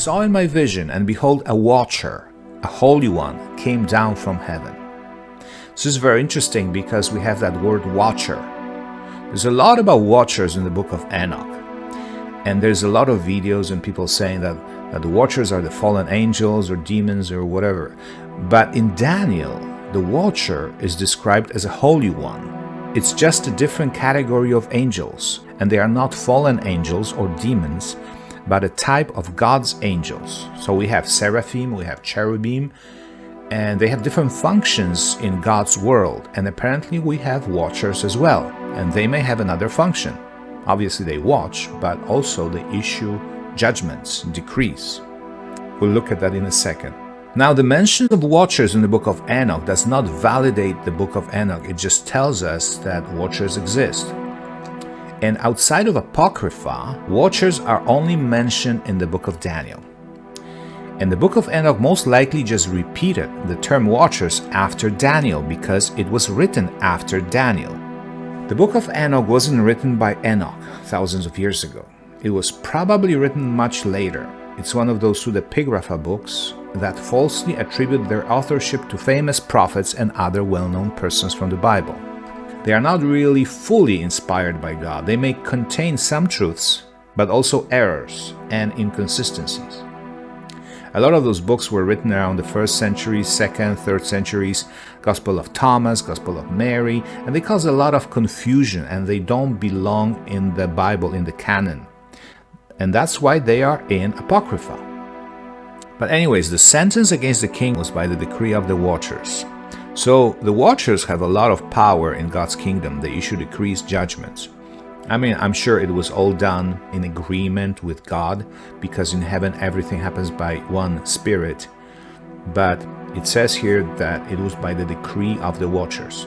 saw in my vision, and behold, a watcher, a holy one, came down from heaven. This is very interesting because we have that word watcher. There's a lot about watchers in the Book of Enoch. And there's a lot of videos and people saying that the watchers are the fallen angels or demons or whatever. But in Daniel, the watcher is described as a holy one. It's just a different category of angels, and they are not fallen angels or demons, but a type of God's angels. So we have seraphim, we have cherubim, and they have different functions in God's world. And apparently we have watchers as well, and they may have another function. Obviously they watch, but also they issue judgments, decrees. We'll look at that in a second. Now, the mention of watchers in the Book of Enoch does not validate the Book of Enoch. It just tells us that watchers exist. And outside of Apocrypha, watchers are only mentioned in the Book of Daniel. And the Book of Enoch most likely just repeated the term watchers after Daniel because it was written after Daniel. The Book of Enoch wasn't written by Enoch thousands of years ago. It was probably written much later. It's one of those pseudepigrapha books that falsely attribute their authorship to famous prophets and other well-known persons from the Bible. They are not really fully inspired by God. They may contain some truths, but also errors and inconsistencies. A lot of those books were written around the 1st century, 2nd, 3rd centuries, Gospel of Thomas, Gospel of Mary, and they cause a lot of confusion and they don't belong in the Bible, in the canon. And that's why they are in Apocrypha. But anyways, the sentence against the king was by the decree of the watchers. So the watchers have a lot of power in God's kingdom. They issue decrees, judgments. I mean, I'm sure it was all done in agreement with God, because in heaven everything happens by one Spirit. But it says here that it was by the decree of the watchers.